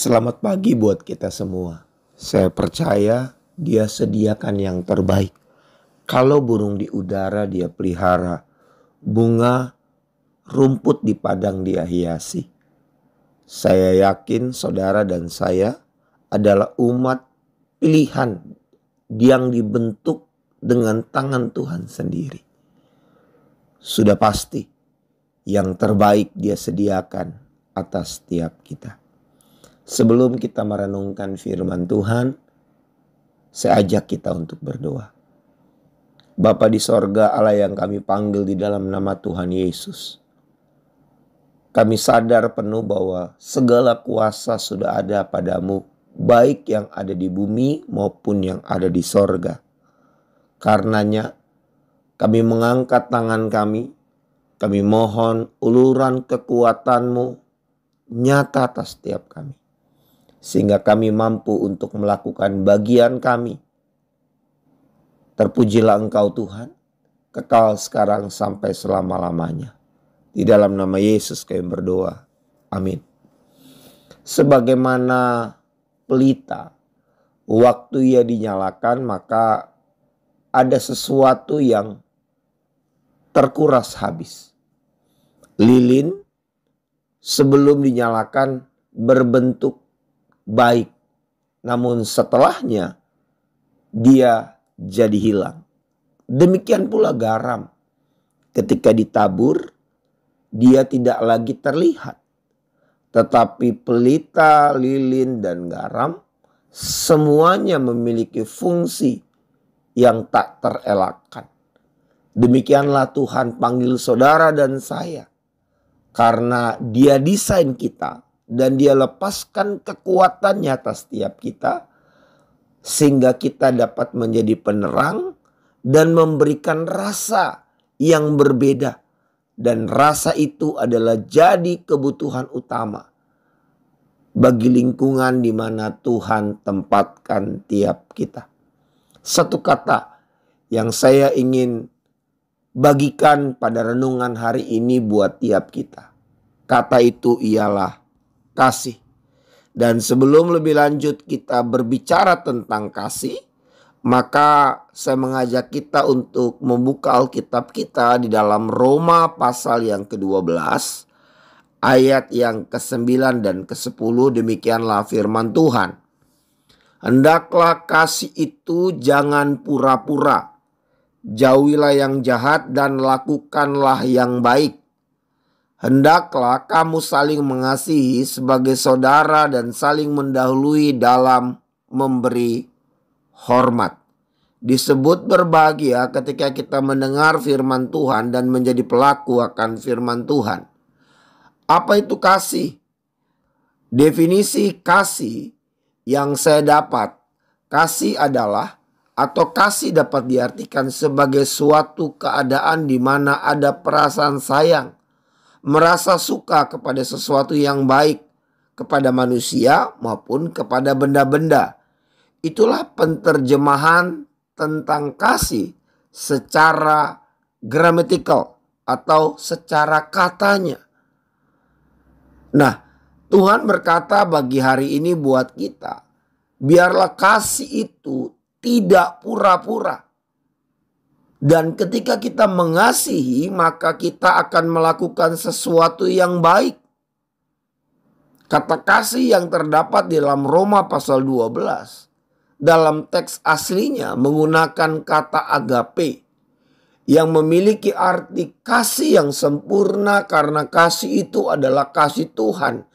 Selamat pagi buat kita semua. Saya percaya Dia sediakan yang terbaik. Kalau burung di udara Dia pelihara, bunga rumput di padang Dia hiasi. Saya yakin saudara dan saya adalah umat pilihan yang dibentuk dengan tangan Tuhan sendiri. Sudah pasti yang terbaik Dia sediakan atas setiap kita. Sebelum kita merenungkan firman Tuhan, saya ajak kita untuk berdoa. Bapa di sorga, Allah yang kami panggil di dalam nama Tuhan Yesus. Kami sadar penuh bahwa segala kuasa sudah ada padamu, baik yang ada di bumi maupun yang ada di sorga. Karenanya kami mengangkat tangan kami mohon uluran kekuatan-Mu nyata atas setiap kami. Sehingga kami mampu untuk melakukan bagian kami. Terpujilah Engkau Tuhan, kekal sekarang sampai selama-lamanya. Di dalam nama Yesus kami berdoa. Amin. Sebagaimana pelita, waktu ia dinyalakan maka ada sesuatu yang terkuras habis. Lilin sebelum dinyalakan berbentuk baik, namun setelahnya dia jadi hilang. Demikian pula garam, ketika ditabur dia tidak lagi terlihat, tetapi pelita, lilin, dan garam semuanya memiliki fungsi yang tak terelakkan. Demikianlah Tuhan panggil saudara dan saya, karena Dia desain kita dan Dia lepaskan kekuatannya atas setiap kita, sehingga kita dapat menjadi penerang dan memberikan rasa yang berbeda. Dan rasa itu adalah jadi kebutuhan utama bagi lingkungan di mana Tuhan tempatkan tiap kita. Satu kata yang saya ingin bagikan pada renungan hari ini buat tiap kita. Kata itu ialah kasih. Dan sebelum lebih lanjut kita berbicara tentang kasih, maka saya mengajak kita untuk membuka Alkitab kita di dalam Roma pasal yang ke-12, ayat yang ke-9 dan ke-10. Demikianlah firman Tuhan. Hendaklah kasih itu jangan pura-pura. Jauhilah yang jahat dan lakukanlah yang baik. Hendaklah kamu saling mengasihi sebagai saudara dan saling mendahului dalam memberi hormat. Disebut berbahagia ketika kita mendengar firman Tuhan dan menjadi pelaku akan firman Tuhan. Apa itu kasih? Definisi kasih yang saya dapat, kasih adalah atau kasih dapat diartikan sebagai suatu keadaan di mana ada perasaan sayang, merasa suka kepada sesuatu yang baik, kepada manusia maupun kepada benda-benda. Itulah penterjemahan tentang kasih secara gramatikal atau secara katanya. Nah, Tuhan berkata bagi hari ini buat kita, biarlah kasih itu tidak pura-pura. Dan ketika kita mengasihi, maka kita akan melakukan sesuatu yang baik. Kata kasih yang terdapat di dalam Roma pasal 12, dalam teks aslinya menggunakan kata agape, yang memiliki arti kasih yang sempurna, karena kasih itu adalah kasih Tuhan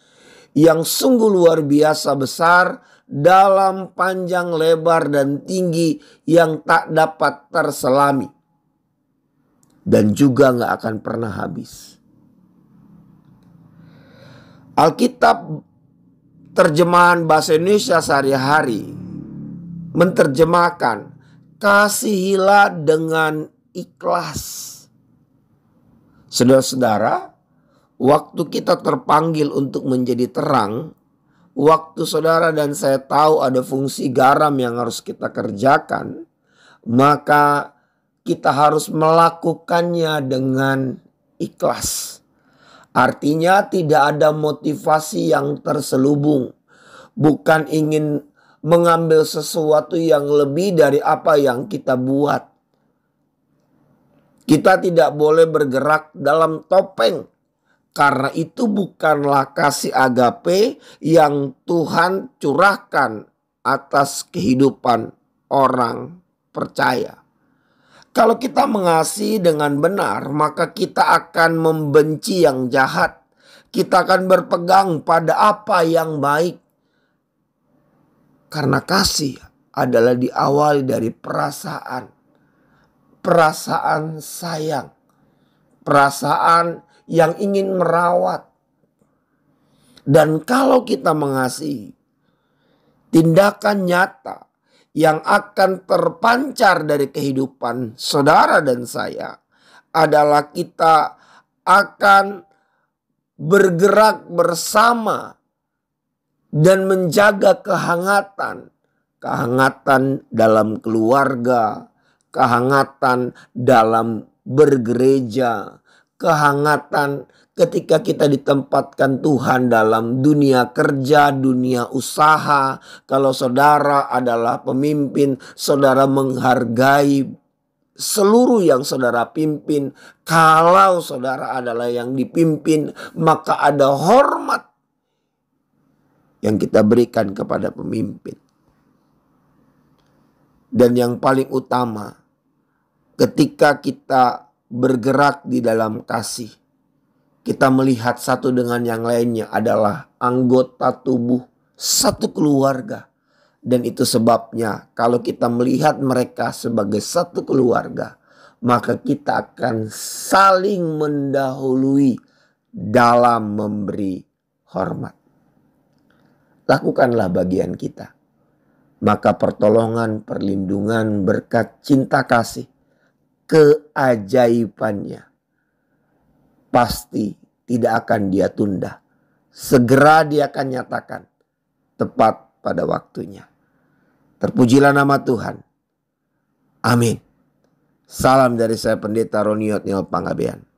yang sungguh luar biasa besar, dalam, panjang, lebar, dan tinggi yang tak dapat terselami. Dan juga gak akan pernah habis. Alkitab terjemahan bahasa Indonesia sehari-hari menerjemahkan kasihilah dengan ikhlas. Saudara-saudara, waktu kita terpanggil untuk menjadi terang, waktu saudara dan saya tahu ada fungsi garam yang harus kita kerjakan, maka kita harus melakukannya dengan ikhlas. Artinya tidak ada motivasi yang terselubung. bukan ingin mengambil sesuatu yang lebih dari apa yang kita buat. Kita tidak boleh bergerak dalam topeng, karena itu bukanlah kasih agape yang Tuhan curahkan atas kehidupan orang percaya. Kalau kita mengasihi dengan benar, maka kita akan membenci yang jahat. Kita akan berpegang pada apa yang baik. Karena kasih adalah diawali dari perasaan. Perasaan sayang. Perasaan yang ingin merawat. Dan kalau kita mengasihi, tindakan nyata yang akan terpancar dari kehidupan saudara dan saya adalah kita akan bergerak bersama dan menjaga kehangatan. Kehangatan dalam keluarga, kehangatan dalam bergereja, kehangatan ketika kita ditempatkan Tuhan dalam dunia kerja, dunia usaha. Kalau saudara adalah pemimpin, saudara menghargai seluruh yang saudara pimpin. Kalau saudara adalah yang dipimpin, maka ada hormat yang kita berikan kepada pemimpin. Dan yang paling utama, ketika kita bergerak di dalam kasih, kita melihat satu dengan yang lainnya adalah anggota tubuh satu keluarga. Dan itu sebabnya kalau kita melihat mereka sebagai satu keluarga, maka kita akan saling mendahului dalam memberi hormat. Lakukanlah bagian kita. Maka pertolongan, perlindungan, berkat, cinta kasih, keajaibannya pasti tidak akan dia tunda. Segera dia akan nyatakan tepat pada waktunya. Terpujilah nama Tuhan. Amin. Salam dari saya Pendeta Roniot Nil Panggabean.